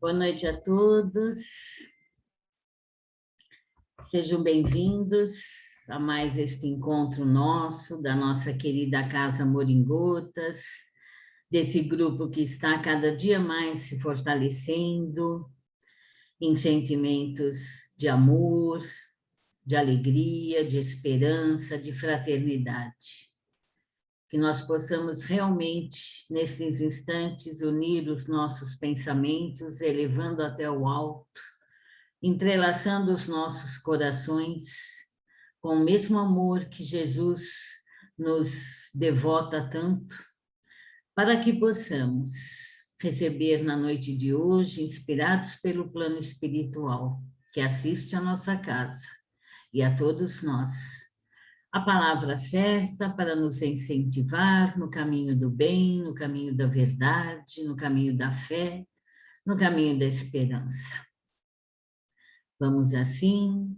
Boa noite a todos, sejam bem-vindos a mais este encontro nosso, da nossa querida Casa Moringotas, desse grupo que está cada dia mais se fortalecendo em sentimentos de amor, de alegria, de esperança, de fraternidade. Que nós possamos realmente, nesses instantes, unir os nossos pensamentos, elevando até o alto, entrelaçando os nossos corações com o mesmo amor que Jesus nos devota tanto, para que possamos receber na noite de hoje, inspirados pelo plano espiritual que assiste a nossa casa e a todos nós, a palavra certa para nos incentivar no caminho do bem, no caminho da verdade, no caminho da fé, no caminho da esperança. Vamos assim,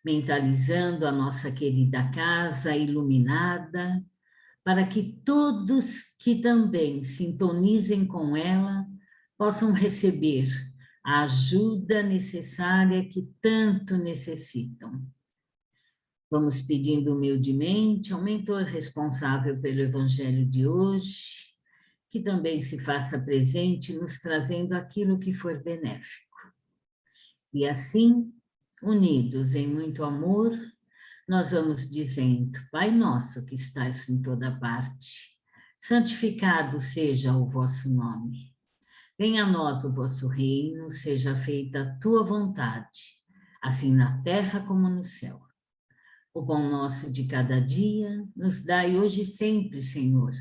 mentalizando a nossa querida casa iluminada, para que todos que também sintonizem com ela possam receber a ajuda necessária que tanto necessitam. Vamos pedindo humildemente ao mentor responsável pelo Evangelho de hoje, que também se faça presente, nos trazendo aquilo que for benéfico. E assim, unidos em muito amor, nós vamos dizendo: Pai nosso que estás em toda parte, santificado seja o vosso nome. Venha a nós o vosso reino, seja feita a tua vontade, assim na terra como no céu. O pão nosso de cada dia nos dai hoje e sempre, Senhor.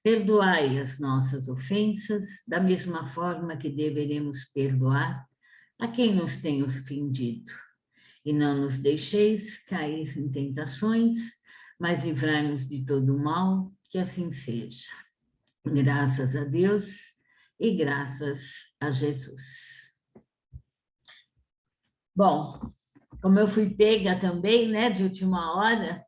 Perdoai as nossas ofensas, da mesma forma que deveremos perdoar a quem nos tem ofendido. E não nos deixeis cair em tentações, mas livrai-nos de todo o mal, que assim seja. Graças a Deus e graças a Jesus. Bom, como eu fui pega também, né, de última hora,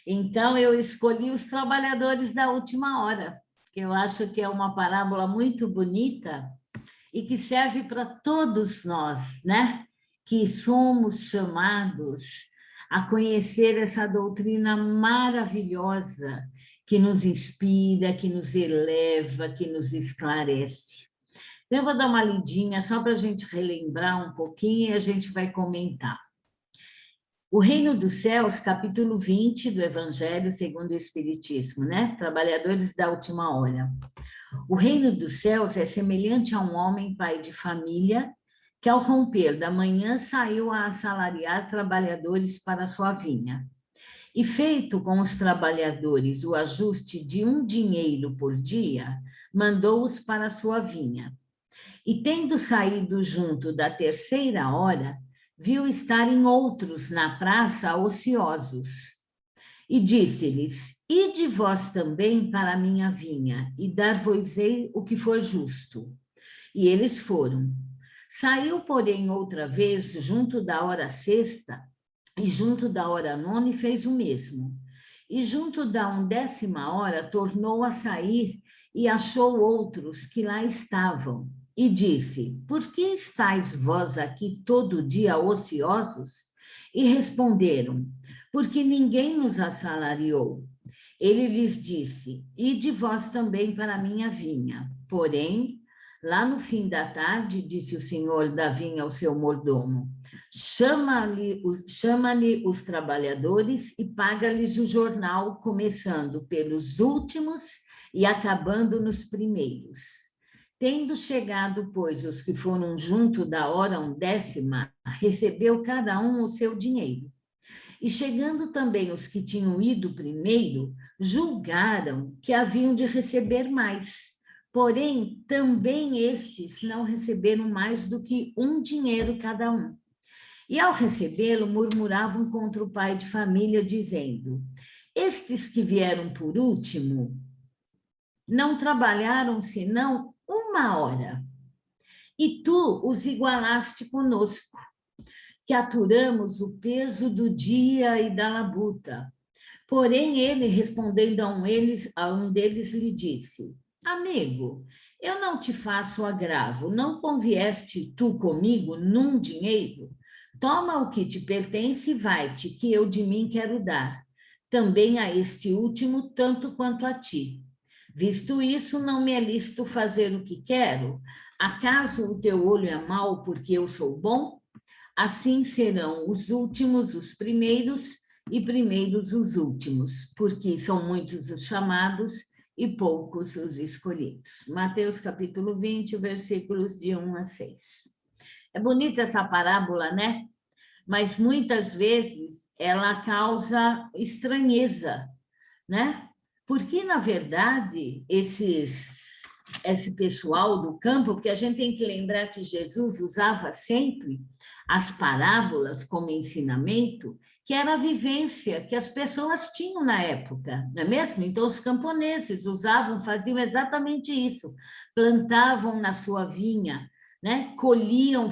então eu escolhi os trabalhadores da última hora, que eu acho que é uma parábola muito bonita e que serve para todos nós, né? Que somos chamados a conhecer essa doutrina maravilhosa que nos inspira, que nos eleva, que nos esclarece. Então, eu vou dar uma lidinha só para a gente relembrar um pouquinho e a gente vai comentar. O Reino dos Céus, capítulo 20 do Evangelho segundo o Espiritismo, né? Trabalhadores da última hora. O reino dos céus é semelhante a um homem pai de família que, ao romper da manhã, saiu a assalariar trabalhadores para a sua vinha. E feito com os trabalhadores o ajuste de 1 dinheiro por dia, mandou-os para a sua vinha. E tendo saído junto da 3ª hora, viu estarem outros na praça ociosos. E disse-lhes: Ide vós também para a minha vinha, e dar-vos-ei o que for justo. E eles foram. Saiu, porém, outra vez, junto da hora 6ª, e junto da hora 9ª, e fez o mesmo. E junto da 10ª hora, tornou a sair, e achou outros que lá estavam. E disse: Por que estáis vós aqui todo dia ociosos? E responderam: Porque ninguém nos assalariou. Ele lhes disse: Ide vós também para a minha vinha. Porém, lá no fim da tarde, disse o senhor da vinha ao seu mordomo: chama-lhe os trabalhadores e paga-lhes o jornal, começando pelos últimos e acabando nos primeiros. Tendo chegado, pois, os que foram junto da hora 10ª, recebeu cada um o seu dinheiro. E chegando também os que tinham ido primeiro, julgaram que haviam de receber mais. Porém, também estes não receberam mais do que 1 dinheiro cada um. E ao recebê-lo, murmuravam contra o pai de família, dizendo: Estes que vieram por último não trabalharam senão 1 hora. E tu os igualaste conosco, que aturamos o peso do dia e da labuta. Porém, ele, respondendo a um deles, lhe disse: Amigo, Eu não te faço agravo, não convieste tu comigo num dinheiro? Toma o que te pertence e vai-te, que eu de mim quero dar. Também a este último, tanto quanto a ti. Visto isso, não me é lícito fazer o que quero? Acaso o teu olho é mau porque eu sou bom? Assim serão os últimos os primeiros e primeiros os últimos, porque são muitos os chamados e poucos os escolhidos. Mateus capítulo 20, versículos de 1 a 6. É bonita essa parábola, né? Mas muitas vezes ela causa estranheza, né? Porque, na verdade, esse pessoal do campo, porque a gente tem que lembrar que Jesus usava sempre as parábolas como ensinamento, que era a vivência que as pessoas tinham na época, não é mesmo? Então, os camponeses usavam, faziam exatamente isso, plantavam na sua vinha, né? Colhiam,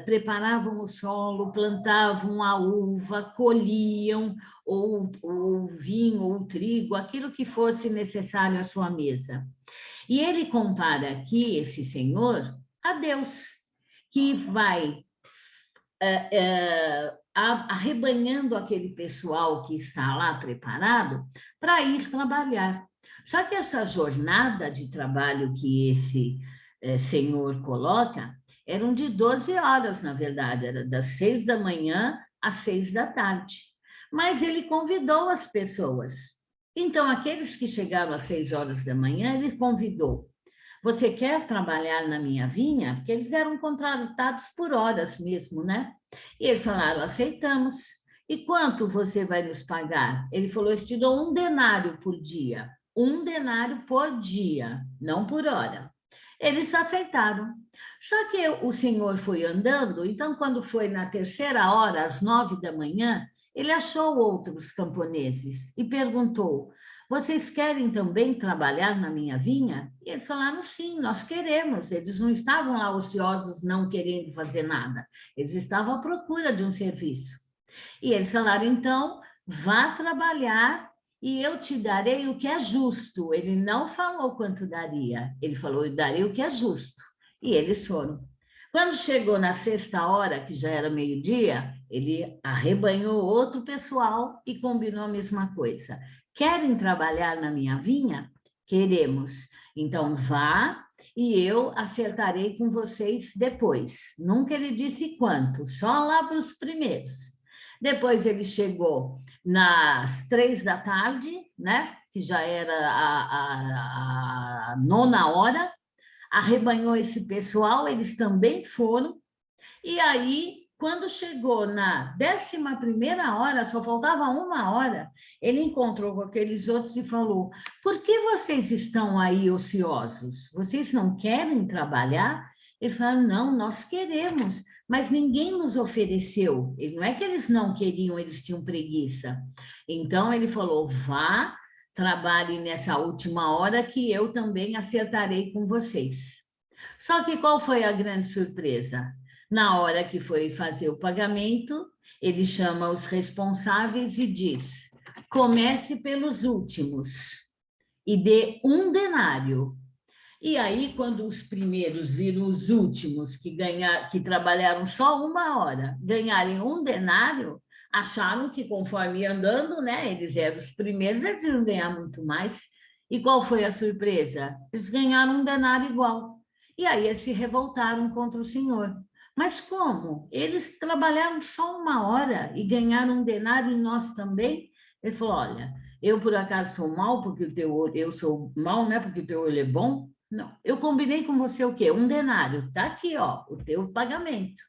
preparavam o solo, plantavam a uva, colhiam ou vinho, ou trigo, aquilo que fosse necessário à sua mesa. E ele compara aqui esse senhor a Deus, que vai arrebanhando aquele pessoal que está lá preparado para ir trabalhar. Só que essa jornada de trabalho que esse senhor coloca eram de 12 horas, na verdade, era das 6 da manhã às 6 da tarde. Mas ele convidou as pessoas. Então, aqueles que chegaram às 6 horas da manhã, ele convidou. Você quer trabalhar na minha vinha? Porque eles eram contratados por horas mesmo, né? E eles falaram, aceitamos. E quanto você vai nos pagar? Ele falou, eu te dou 1 denário por dia. 1 denário por dia, não por hora. Eles aceitaram. Só que o senhor foi andando, então quando foi na terceira hora, às 9 da manhã, ele achou outros camponeses e perguntou, vocês querem também trabalhar na minha vinha? E eles falaram, sim, nós queremos. Eles não estavam lá ociosos, não querendo fazer nada. Eles estavam à procura de um serviço. E eles falaram, então, vá trabalhar e eu te darei o que é justo. Ele não falou quanto daria, ele falou, eu darei o que é justo. E eles foram. Quando chegou na sexta hora, que já era meio-dia, ele arrebanhou outro pessoal e combinou a mesma coisa. Querem trabalhar na minha vinha? Queremos. Então vá e eu acertarei com vocês depois. Nunca ele disse quanto, só lá para os primeiros. Depois ele chegou nas 3 da tarde, né? Que já era a 9ª hora, arrebanhou esse pessoal, eles também foram, e aí, quando chegou na 11ª hora, só faltava 1 hora, ele encontrou com aqueles outros e falou, por que vocês estão aí ociosos? Vocês não querem trabalhar? Eles falaram, não, nós queremos, mas ninguém nos ofereceu. Não é que eles não queriam, eles tinham preguiça. Então, ele falou, vá, trabalhe nessa última hora que eu também acertarei com vocês. Só que qual foi a grande surpresa? Na hora que foi fazer o pagamento, ele chama os responsáveis e diz, comece pelos últimos e dê 1 denário. E aí, quando os primeiros viram os últimos, que trabalharam só 1 hora, ganharem 1 denário, acharam que conforme ia andando, né, eles eram os primeiros, eles iam ganhar muito mais. E qual foi a surpresa? Eles ganharam 1 denário igual. E aí eles se revoltaram contra o Senhor. Mas como? Eles trabalharam só 1 hora e ganharam 1 denário e nós também? Ele falou, olha, eu por acaso sou mau porque o teu olho, eu sou mau, né, porque o teu olho é bom? Não, eu combinei com você o quê? 1 denário, tá aqui, ó, o teu pagamento.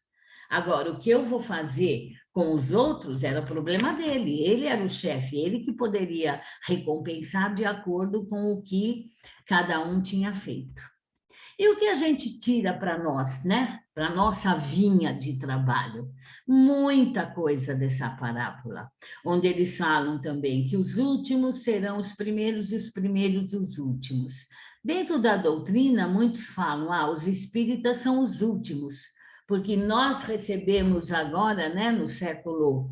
Agora, o que eu vou fazer com os outros era problema dele, ele era o chefe, ele que poderia recompensar de acordo com o que cada um tinha feito. E o que a gente tira para nós, né? Para nossa vinha de trabalho? Muita coisa dessa parábola, onde eles falam também que os últimos serão os primeiros e os primeiros os últimos. Dentro da doutrina, muitos falam, os espíritas são os últimos, porque nós recebemos agora, né, no século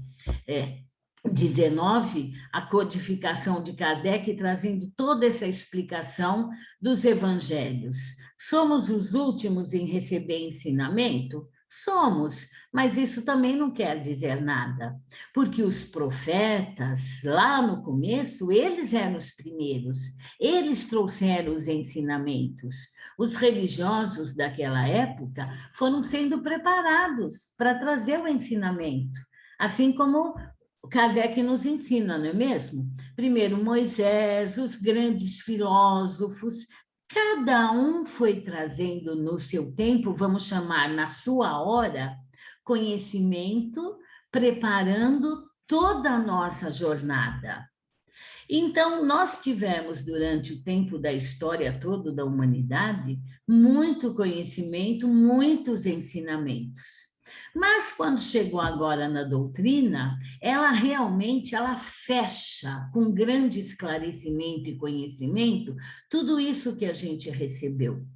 19, a codificação de Kardec trazendo toda essa explicação dos evangelhos. Somos os últimos em receber ensinamento? Somos, mas isso também não quer dizer nada, porque os profetas, lá no começo, eles eram os primeiros, eles trouxeram os ensinamentos. Os religiosos daquela época foram sendo preparados para trazer o ensinamento, assim como Kardec nos ensina, não é mesmo? Primeiro Moisés, os grandes filósofos, cada um foi trazendo no seu tempo, vamos chamar na sua hora, conhecimento, preparando toda a nossa jornada. Então, nós tivemos, durante o tempo da história toda da humanidade, muito conhecimento, muitos ensinamentos. Mas quando chegou agora na doutrina, ela realmente fecha com grande esclarecimento e conhecimento tudo isso que a gente recebeu.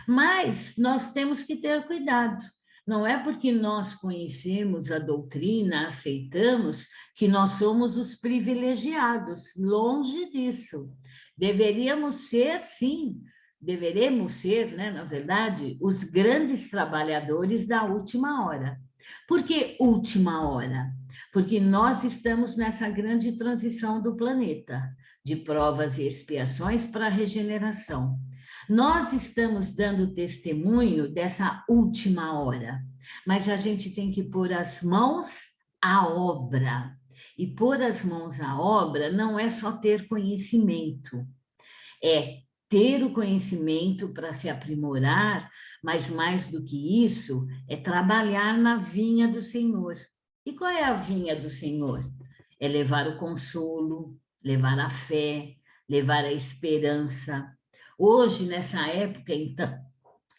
Mas nós temos que ter cuidado. Não é porque nós conhecemos a doutrina, aceitamos, que nós somos os privilegiados. Longe disso. Deveríamos ser, sim, deveremos ser, né, na verdade, os grandes trabalhadores da última hora. Por que última hora? Porque nós estamos nessa grande transição do planeta, de provas e expiações para a regeneração. Nós estamos dando testemunho dessa última hora, mas a gente tem que pôr as mãos à obra. E pôr as mãos à obra não é só ter conhecimento, é ter o conhecimento para se aprimorar, mas mais do que isso, é trabalhar na vinha do Senhor. E qual é a vinha do Senhor? É levar o consolo, levar a fé, levar a esperança. Hoje, nessa época então,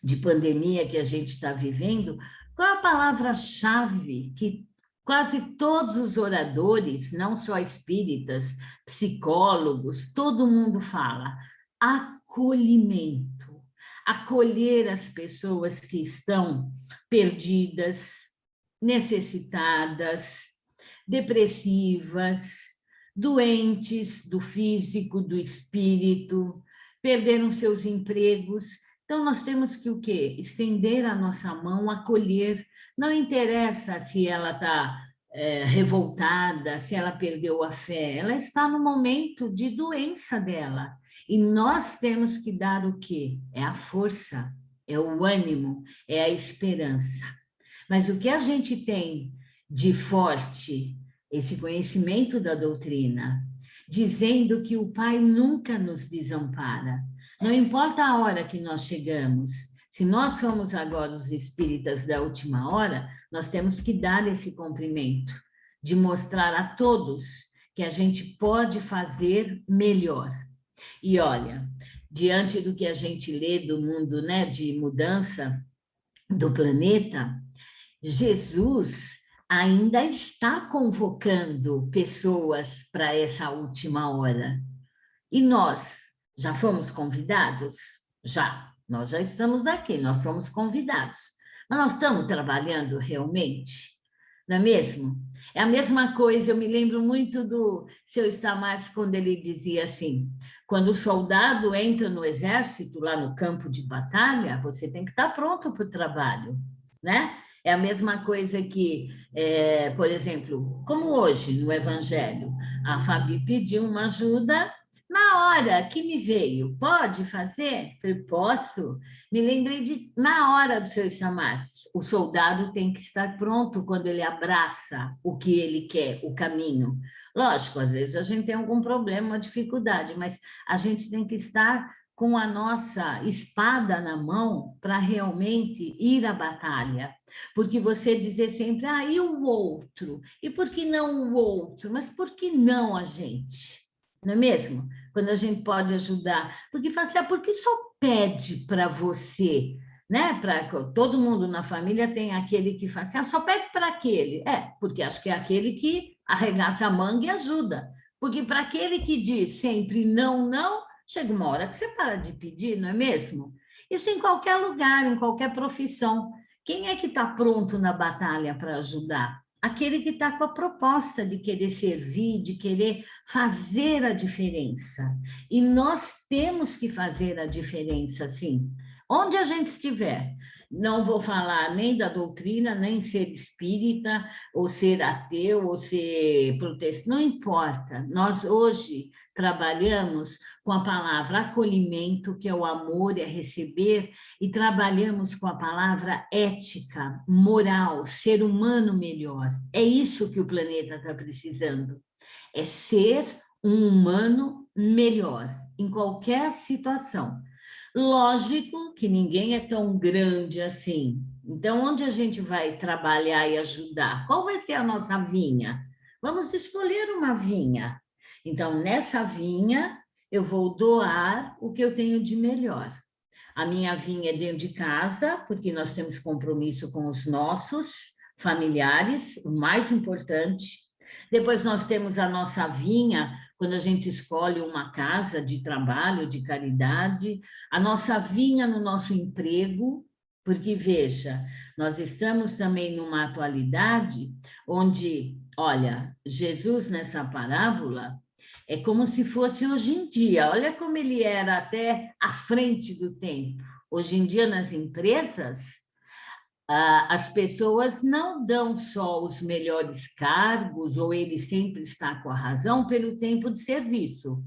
de pandemia que a gente está vivendo, qual a palavra-chave que quase todos os oradores, não só espíritas, psicólogos, todo mundo fala? Acolhimento. Acolher as pessoas que estão perdidas, necessitadas, depressivas, doentes do físico, do espírito, perderam seus empregos. Então, nós temos que o quê? Estender a nossa mão, acolher. Não interessa se ela está revoltada, se ela perdeu a fé, ela está no momento de doença dela. E nós temos que dar o quê? É a força, é o ânimo, é a esperança. Mas o que a gente tem de forte, esse conhecimento da doutrina, dizendo que o Pai nunca nos desampara. Não importa a hora que nós chegamos, se nós somos agora os espíritas da última hora, nós temos que dar esse cumprimento, de mostrar a todos que a gente pode fazer melhor. E olha, diante do que a gente lê do mundo, né, de mudança do planeta, Jesus ainda está convocando pessoas para essa última hora. E nós já fomos convidados? Já. Nós já estamos aqui, nós fomos convidados. Mas nós estamos trabalhando realmente? Não é mesmo? É a mesma coisa, eu me lembro muito do Seu Stamars, quando ele dizia assim, quando o soldado entra no exército, lá no campo de batalha, você tem que estar pronto para o trabalho, né? É a mesma coisa que, por exemplo, como hoje no Evangelho, a Fabi pediu uma ajuda na hora que me veio. Pode fazer? Falei, posso. Me lembrei de, na hora do Seu Stamars, o soldado tem que estar pronto quando ele abraça o que ele quer, o caminho. Lógico, às vezes a gente tem algum problema, uma dificuldade, mas a gente tem que estar com a nossa espada na mão para realmente ir à batalha. Porque você dizer sempre, e o outro? E por que não o outro? Mas por que não a gente? Não é mesmo? Quando a gente pode ajudar. Porque fala assim, porque só pede para você, né? Todo mundo na família tem aquele que fala assim, só pede para aquele. Porque acho que é aquele que arregaça a manga e ajuda. Porque para aquele que diz sempre não, não, chega uma hora que você para de pedir, não é mesmo? Isso em qualquer lugar, em qualquer profissão. Quem é que está pronto na batalha para ajudar? Aquele que está com a proposta de querer servir, de querer fazer a diferença. E nós temos que fazer a diferença, sim. Onde a gente estiver. Não vou falar nem da doutrina, nem ser espírita, ou ser ateu, ou ser protestante, não importa. Nós hoje trabalhamos com a palavra acolhimento, que é o amor, é receber, e trabalhamos com a palavra ética, moral, ser humano melhor. É isso que o planeta está precisando. É ser um humano melhor, em qualquer situação. Lógico que ninguém é tão grande assim. Então, onde a gente vai trabalhar e ajudar? Qual vai ser a nossa vinha? Vamos escolher uma vinha. Então, nessa vinha, eu vou doar o que eu tenho de melhor. A minha vinha é dentro de casa, porque nós temos compromisso com os nossos familiares, o mais importante. Depois nós temos a nossa vinha, quando a gente escolhe uma casa de trabalho, de caridade, a nossa vinha no nosso emprego, porque veja, nós estamos também numa atualidade onde, olha, Jesus nessa parábola é como se fosse hoje em dia, olha como ele era até à frente do tempo. Hoje em dia, nas empresas, as pessoas não dão só os melhores cargos, ou ele sempre está com a razão, pelo tempo de serviço.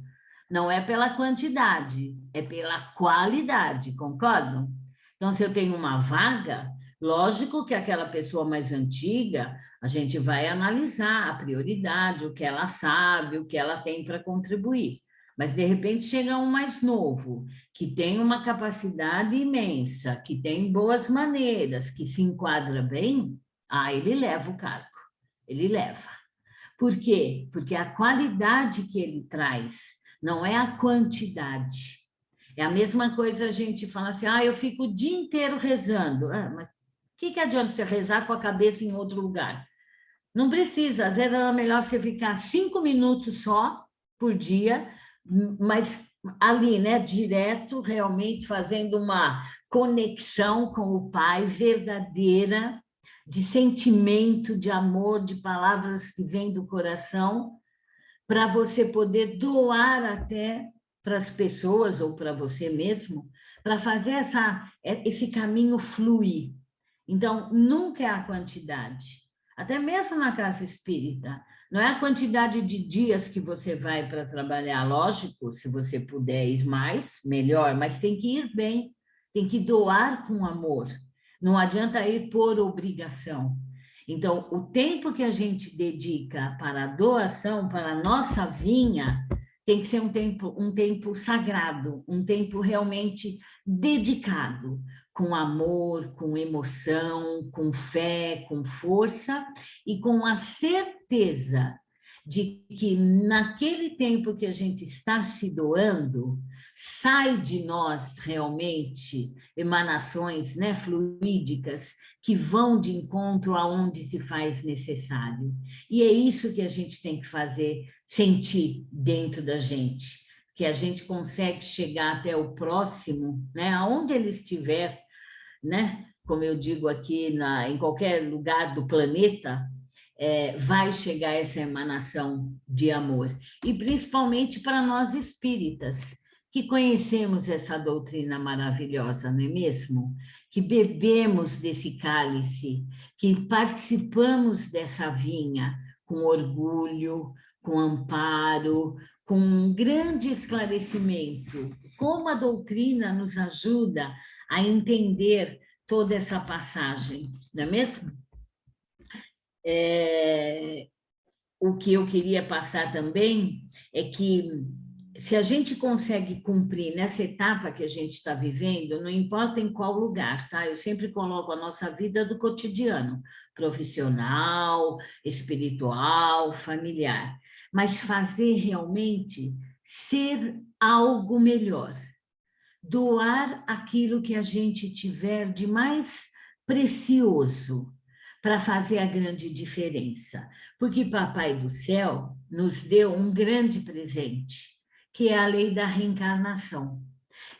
Não é pela quantidade, é pela qualidade, concordam? Então, se eu tenho uma vaga, lógico que aquela pessoa mais antiga, a gente vai analisar a prioridade, o que ela sabe, o que ela tem para contribuir. Mas, de repente, chega um mais novo, que tem uma capacidade imensa, que tem boas maneiras, que se enquadra bem, ele leva o cargo, ele leva. Por quê? Porque a qualidade que ele traz não é a quantidade. É a mesma coisa a gente fala assim, eu fico o dia inteiro rezando. Mas o que adianta você rezar com a cabeça em outro lugar? Não precisa, às vezes é melhor você ficar 5 minutos só por dia, mas ali, né, direto, realmente fazendo uma conexão com o Pai verdadeira, de sentimento, de amor, de palavras que vêm do coração, para você poder doar até para as pessoas ou para você mesmo, para fazer esse caminho fluir. Então, nunca é a quantidade. Até mesmo na casa espírita, não é a quantidade de dias que você vai para trabalhar, lógico, se você puder ir mais, melhor, mas tem que ir bem, tem que doar com amor. Não adianta ir por obrigação. Então, o tempo que a gente dedica para a doação, para a nossa vinha, tem que ser um tempo sagrado, um tempo realmente dedicado, com amor, com emoção, com fé, com força e com a certeza de que naquele tempo que a gente está se doando, sai de nós realmente emanações, né, fluídicas que vão de encontro aonde se faz necessário. E é isso que a gente tem que fazer, sentir dentro da gente, que a gente consegue chegar até o próximo, né, aonde ele estiver, né? Como eu digo aqui, em qualquer lugar do planeta, vai chegar essa emanação de amor. E principalmente para nós espíritas, que conhecemos essa doutrina maravilhosa, não é mesmo? Que bebemos desse cálice, que participamos dessa vinha com orgulho, com amparo, com um grande esclarecimento. Como a doutrina nos ajuda a entender toda essa passagem, não é mesmo? O que eu queria passar também é que se a gente consegue cumprir nessa etapa que a gente está vivendo, não importa em qual lugar, tá? Eu sempre coloco a nossa vida do cotidiano, profissional, espiritual, familiar, mas fazer realmente ser algo melhor, doar aquilo que a gente tiver de mais precioso para fazer a grande diferença. Porque Papai do Céu nos deu um grande presente, que é a lei da reencarnação.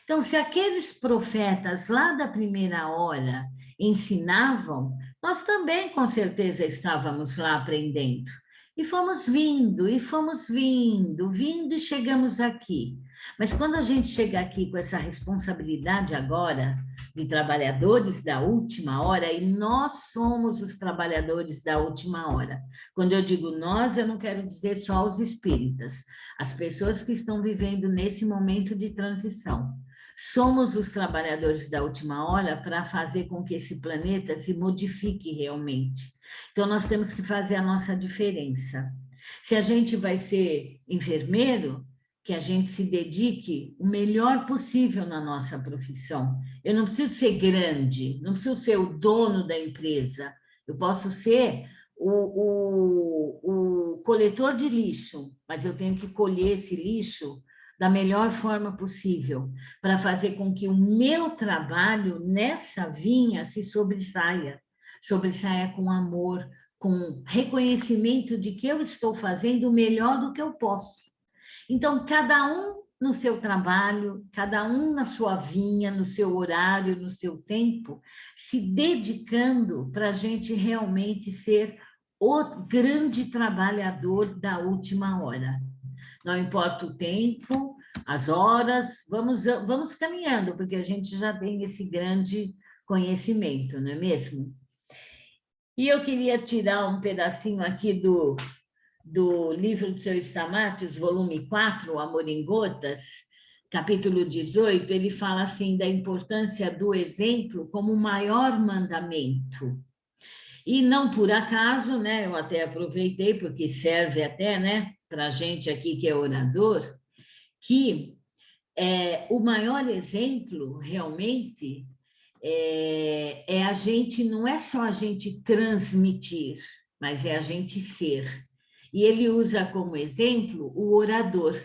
Então, se aqueles profetas lá da primeira hora ensinavam, nós também com certeza estávamos lá aprendendo. E fomos vindo, e fomos vindo, vindo e chegamos aqui. Mas quando a gente chega aqui com essa responsabilidade agora, de trabalhadores da última hora, e nós somos os trabalhadores da última hora. Quando eu digo nós, eu não quero dizer só os espíritas, as pessoas que estão vivendo nesse momento de transição. Somos os trabalhadores da última hora para fazer com que esse planeta se modifique realmente. Então, nós temos que fazer a nossa diferença. Se a gente vai ser enfermeiro, que a gente se dedique o melhor possível na nossa profissão. Eu não preciso ser grande, não preciso ser o dono da empresa. Eu posso ser o coletor de lixo, mas eu tenho que colher esse lixo da melhor forma possível, para fazer com que o meu trabalho nessa vinha se sobressaia com amor, com reconhecimento de que eu estou fazendo o melhor do que eu posso. Então, cada um no seu trabalho, cada um na sua vinha, no seu horário, no seu tempo, se dedicando para a gente realmente ser o grande trabalhador da última hora. Não importa o tempo, as horas, vamos caminhando, porque a gente já tem esse grande conhecimento, não é mesmo? E eu queria tirar um pedacinho aqui do livro do seu Stamatis, volume 4, O Amor em Gotas, capítulo 18, ele fala assim da importância do exemplo como o maior mandamento. E não por acaso, né, eu até aproveitei, porque serve até, né, para a gente aqui que é orador, que o maior exemplo, realmente, a gente, não é só a gente transmitir, mas é a gente ser. E ele usa como exemplo o orador.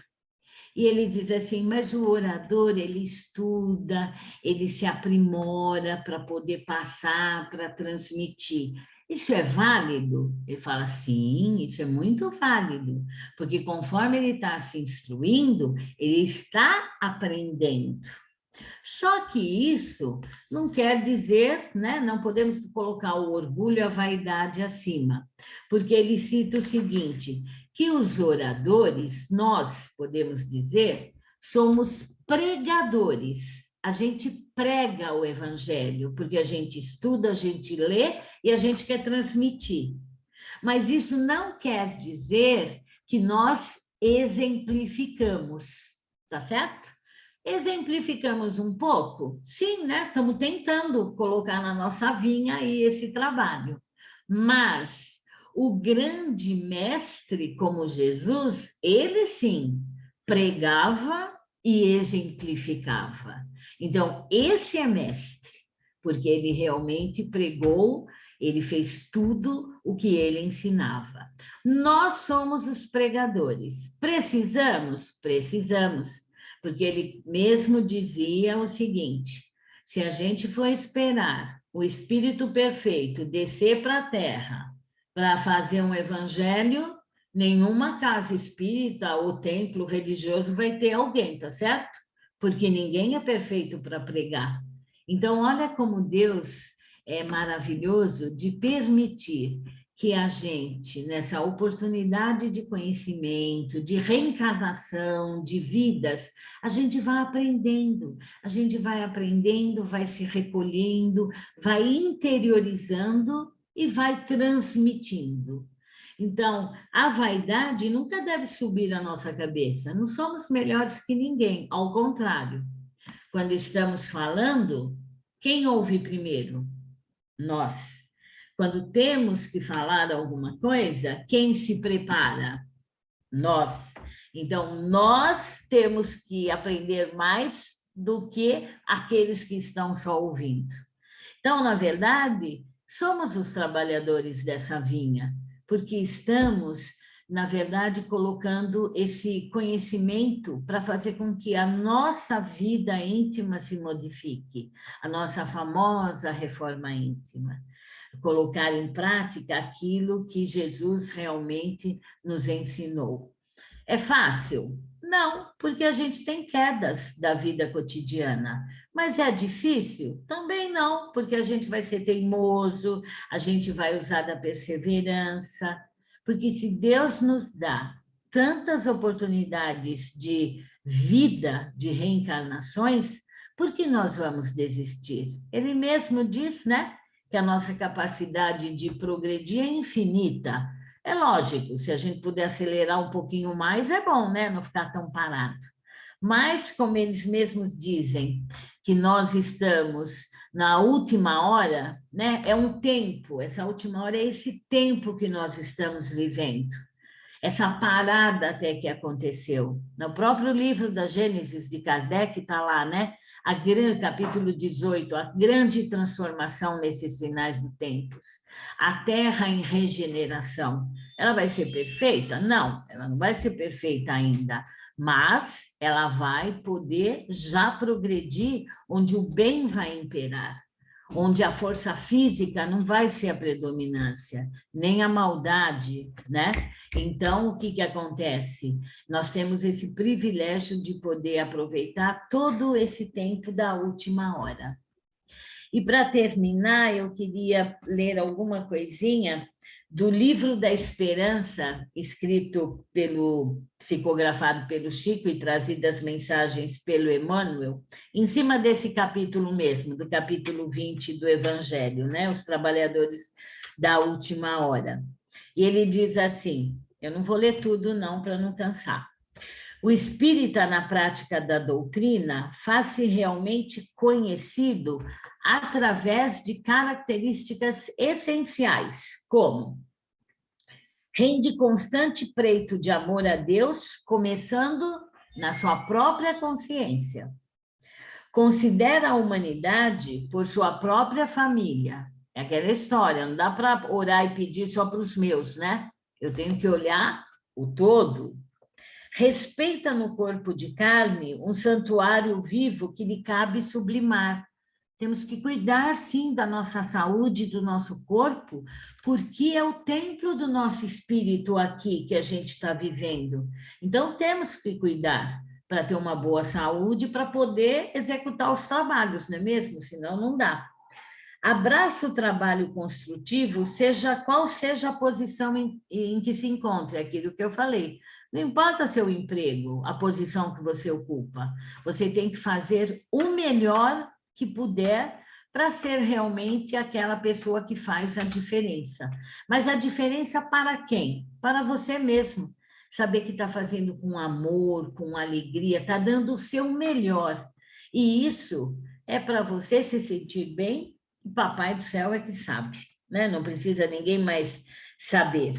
E ele diz assim, mas o orador, ele estuda, ele se aprimora para poder passar, para transmitir. Isso é válido? Ele fala, sim, isso é muito válido, porque conforme ele está se instruindo, ele está aprendendo. Só que isso não quer dizer, né? Não podemos colocar o orgulho e a vaidade acima, porque ele cita o seguinte, que os oradores, nós podemos dizer, somos pregadores. A gente prega o evangelho, porque a gente estuda, a gente lê e a gente quer transmitir. Mas isso não quer dizer que nós exemplificamos, tá certo? Exemplificamos um pouco? Sim, né? Estamos tentando colocar na nossa vinha aí esse trabalho. Mas o grande mestre, como Jesus, ele sim pregava e exemplificava. Então, esse é mestre, porque ele realmente pregou, ele fez tudo o que ele ensinava. Nós somos os pregadores. Precisamos? Precisamos. Porque ele mesmo dizia o seguinte, se a gente for esperar o Espírito Perfeito descer para a Terra para fazer um evangelho, nenhuma casa espírita ou templo religioso vai ter alguém, tá certo? Porque ninguém é perfeito para pregar. Então, olha como Deus é maravilhoso de permitir que a gente, nessa oportunidade de conhecimento, de reencarnação, de vidas, a gente vai aprendendo, vai se recolhendo, vai interiorizando e vai transmitindo. Então, a vaidade nunca deve subir à nossa cabeça, não somos melhores que ninguém, ao contrário. Quando estamos falando, quem ouve primeiro? Nós. Quando temos que falar alguma coisa, quem se prepara? Nós. Então, nós temos que aprender mais do que aqueles que estão só ouvindo. Então, na verdade, somos os trabalhadores dessa vinha, porque estamos, na verdade, colocando esse conhecimento para fazer com que a nossa vida íntima se modifique, a nossa famosa reforma íntima. Colocar em prática aquilo que Jesus realmente nos ensinou. É fácil? Não, porque a gente tem quedas da vida cotidiana. Mas é difícil? Também não, porque a gente vai ser teimoso, a gente vai usar da perseverança. Porque se Deus nos dá tantas oportunidades de vida, de reencarnações, Por que nós vamos desistir? Ele mesmo diz, né, que a nossa capacidade de progredir é infinita. É lógico, se a gente puder acelerar um pouquinho mais, é bom, né, não ficar tão parado. Mas, como eles mesmos dizem, que nós estamos na última hora, né, é um tempo, essa última hora é esse tempo que nós estamos vivendo. Essa parada até que aconteceu. No próprio livro da Gênesis de Kardec está lá, né? Capítulo 18, a grande transformação nesses finais de tempos. A Terra em regeneração. Ela vai ser perfeita? Não, ela não vai ser perfeita ainda, mas ela vai poder já progredir onde o bem vai imperar, onde a força física não vai ser a predominância, nem a maldade, né? Então, o que que acontece? Nós temos esse privilégio de poder aproveitar todo esse tempo da última hora. E para terminar, eu queria ler alguma coisinha do Livro da Esperança, escrito psicografado pelo Chico e trazidas mensagens pelo Emmanuel, em cima desse capítulo mesmo, do capítulo 20 do Evangelho, né? Os trabalhadores da última hora. E ele diz assim, eu não vou ler tudo não, para não cansar. O espírita, na prática da doutrina, faz-se realmente conhecido através de características essenciais, como rende constante preito de amor a Deus, começando na sua própria consciência. Considera a humanidade por sua própria família. É aquela história, não dá para orar e pedir só para os meus, né? Eu tenho que olhar o todo. Respeita no corpo de carne um santuário vivo que lhe cabe sublimar. Temos que cuidar, sim, da nossa saúde, do nosso corpo, porque é o templo do nosso espírito aqui que a gente está vivendo. Então, temos que cuidar para ter uma boa saúde, para poder executar os trabalhos, não é mesmo? Senão, não dá. Abraça o trabalho construtivo, seja qual seja a posição em que se encontre, aquilo que eu falei. Não importa seu emprego, a posição que você ocupa, você tem que fazer o melhor que puder para ser realmente aquela pessoa que faz a diferença. Mas a diferença para quem? Para você mesmo. Saber que está fazendo com amor, com alegria, está dando o seu melhor. E isso é para você se sentir bem, o Papai do Céu é que sabe, né? Não precisa ninguém mais saber.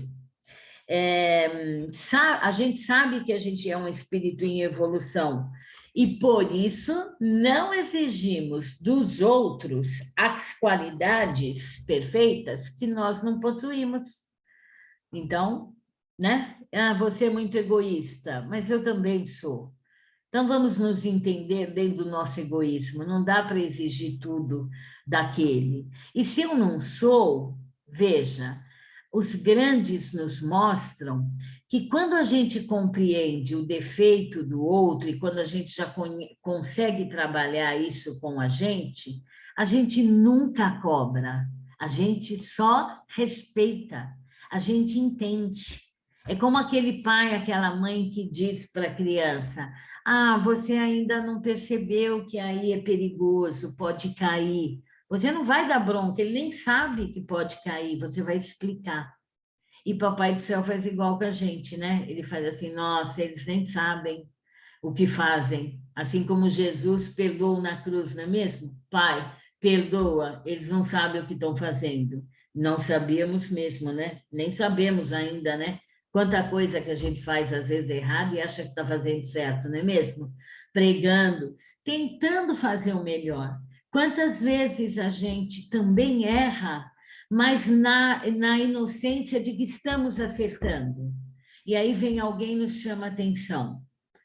A gente sabe que a gente é um espírito em evolução e, por isso, não exigimos dos outros as qualidades perfeitas que nós não possuímos. Então, né? Você é muito egoísta, mas eu também sou. Então, vamos nos entender dentro do nosso egoísmo. Não dá para exigir tudo daquele. E se eu não sou, veja, os grandes nos mostram que quando a gente compreende o defeito do outro e quando a gente já consegue trabalhar isso com a gente nunca cobra, a gente só respeita, a gente entende. É como aquele pai, aquela mãe que diz para a criança: ah, você ainda não percebeu que aí é perigoso, pode cair. Você não vai dar bronca, ele nem sabe que pode cair, você vai explicar. E Papai do Céu faz igual com a gente, né? Ele faz assim: nossa, eles nem sabem o que fazem. Assim como Jesus perdoou na cruz, não é mesmo? Pai, perdoa, eles não sabem o que estão fazendo. Não sabíamos mesmo, né? Nem sabemos ainda, né? Quanta coisa que a gente faz às vezes errado e acha que está fazendo certo, não é mesmo? Pregando, tentando fazer o melhor. Quantas vezes a gente também erra, mas na inocência de que estamos acertando. E aí vem alguém e nos chama a atenção.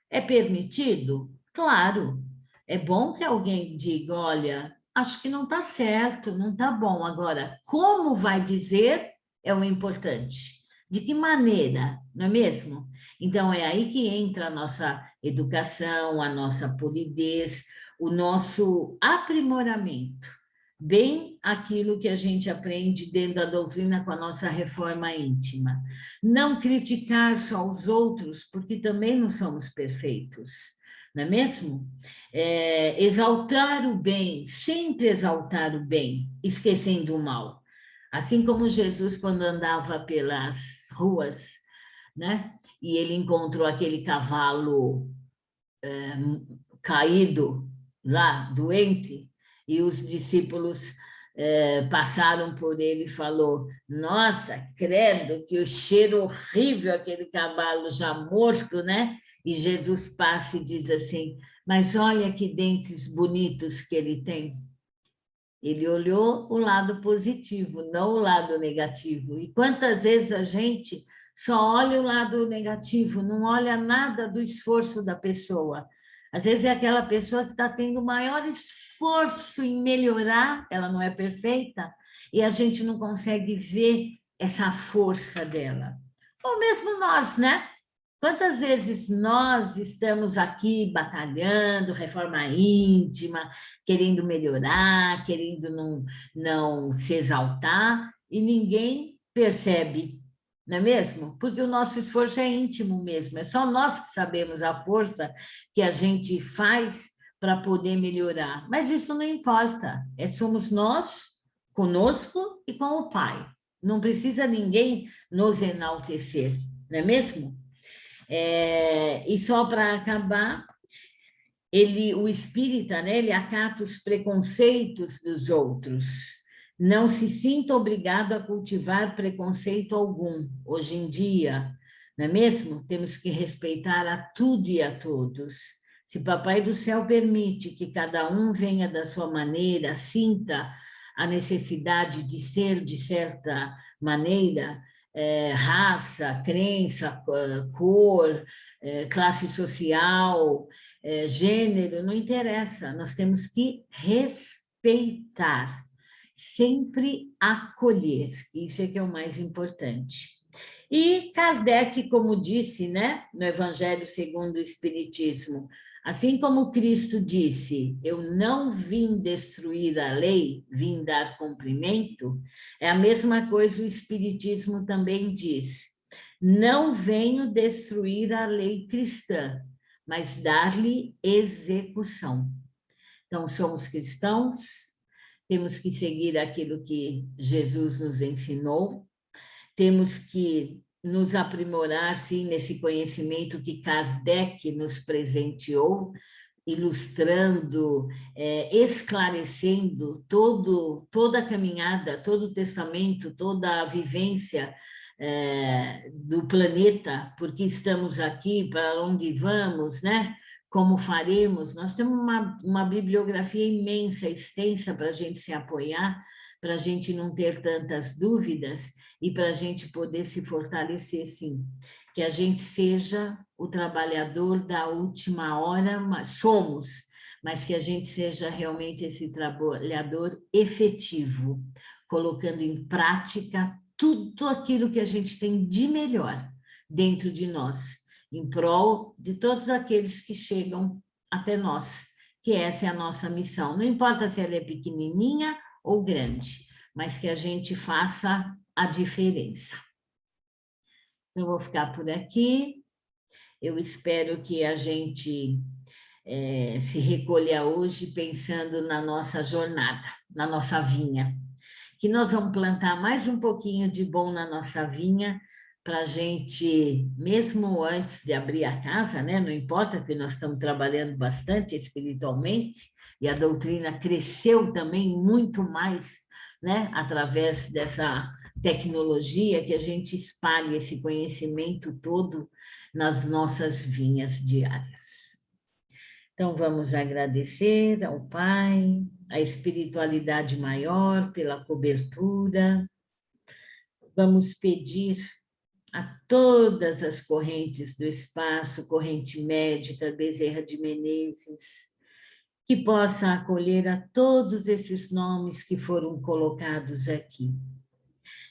É permitido? Claro. É bom que alguém diga: olha, acho que não está certo, não está bom. Agora, como vai dizer é o importante. De que maneira, não é mesmo? Então, é aí que entra a nossa educação, a nossa polidez, o nosso aprimoramento. Bem aquilo que a gente aprende dentro da doutrina com a nossa reforma íntima. Não criticar só os outros, porque também não somos perfeitos. não é mesmo? Exaltar o bem, sempre exaltar o bem, esquecendo o mal. Assim como Jesus, quando andava pelas ruas, né? E ele encontrou aquele cavalo caído lá, doente, e os discípulos passaram por ele e falou: Nossa, credo, que o cheiro horrível, aquele cavalo já morto, né? E Jesus passa e diz assim: Mas olha que dentes bonitos que ele tem. Ele olhou o lado positivo, não o lado negativo. E quantas vezes a gente só olha o lado negativo, não olha nada do esforço da pessoa. Às vezes é aquela pessoa que está tendo maior esforço em melhorar, ela não é perfeita, e a gente não consegue ver essa força dela. Ou mesmo nós, né? Quantas vezes nós estamos aqui batalhando, reforma íntima, querendo melhorar, querendo não se exaltar, e ninguém percebe, não é mesmo? Porque o nosso esforço é íntimo mesmo, é só nós que sabemos a força que a gente faz para poder melhorar. Mas isso não importa, somos nós conosco e com o Pai. Não precisa ninguém nos enaltecer, não é mesmo? E só para acabar, o espírita, né, ele acata os preconceitos dos outros. Não se sinta obrigado a cultivar preconceito algum. Hoje em dia, não é mesmo? Temos que respeitar a tudo e a todos. Se Papai do Céu permite que cada um venha da sua maneira, sinta a necessidade de ser de certa maneira, raça, crença, cor, classe social, gênero, não interessa, nós temos que respeitar, sempre acolher, isso é que é o mais importante. E Kardec, como disse, né, no Evangelho segundo o Espiritismo, assim como Cristo disse, eu não vim destruir a lei, vim dar cumprimento, é a mesma coisa o Espiritismo também diz. Não venho destruir a lei cristã, mas dar-lhe execução. Então, somos cristãos, temos que seguir aquilo que Jesus nos ensinou, temos que nos aprimorar, sim, nesse conhecimento que Kardec nos presenteou, ilustrando, esclarecendo toda a caminhada, todo o testamento, toda a vivência do planeta, porque estamos aqui, para onde vamos, né? Como faremos. Nós temos uma bibliografia imensa, extensa para a gente se apoiar, para a gente não ter tantas dúvidas e para a gente poder se fortalecer, sim. Que a gente seja o trabalhador da última hora, mas que a gente seja realmente esse trabalhador efetivo, colocando em prática tudo aquilo que a gente tem de melhor dentro de nós, em prol de todos aqueles que chegam até nós, que essa é a nossa missão. Não importa se ela é pequenininha ou grande, mas que a gente faça a diferença. Eu vou ficar por aqui. Eu espero que a gente se recolha hoje pensando na nossa jornada, na nossa vinha. Que nós vamos plantar mais um pouquinho de bom na nossa vinha, para a gente, mesmo antes de abrir a casa, né? Não importa que nós estamos trabalhando bastante espiritualmente, e a doutrina cresceu também muito mais, né? Através dessa tecnologia, que a gente espalhe esse conhecimento todo nas nossas vinhas diárias. Então, vamos agradecer ao Pai, à espiritualidade maior pela cobertura. Vamos pedir a todas as correntes do espaço, corrente médica, Bezerra de Menezes, que possa acolher a todos esses nomes que foram colocados aqui.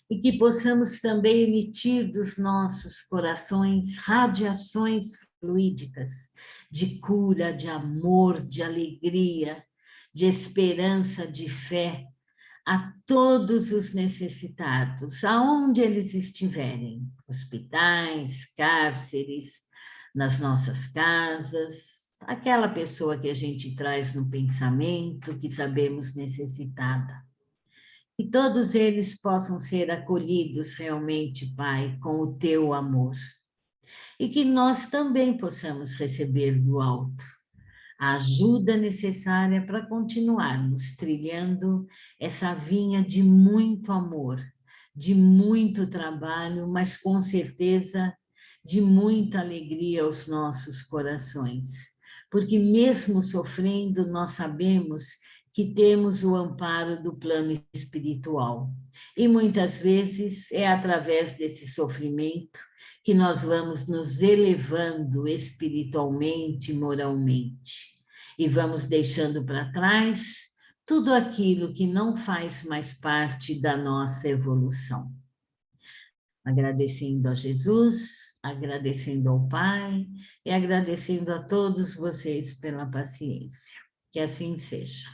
E que possamos também emitir dos nossos corações radiações fluídicas de cura, de amor, de alegria, de esperança, de fé, a todos os necessitados, aonde eles estiverem, hospitais, cárceres, nas nossas casas, aquela pessoa que a gente traz no pensamento, que sabemos necessitada. Que todos eles possam ser acolhidos realmente, Pai, com o teu amor. E que nós também possamos receber do alto a ajuda necessária para continuarmos trilhando essa vinha de muito amor, de muito trabalho, mas com certeza de muita alegria aos nossos corações. Porque mesmo sofrendo, nós sabemos que temos o amparo do plano espiritual. E muitas vezes é através desse sofrimento que nós vamos nos elevando espiritualmente, moralmente. E vamos deixando para trás tudo aquilo que não faz mais parte da nossa evolução. Agradecendo a Jesus, agradecendo ao Pai e agradecendo a todos vocês pela paciência. Que assim seja.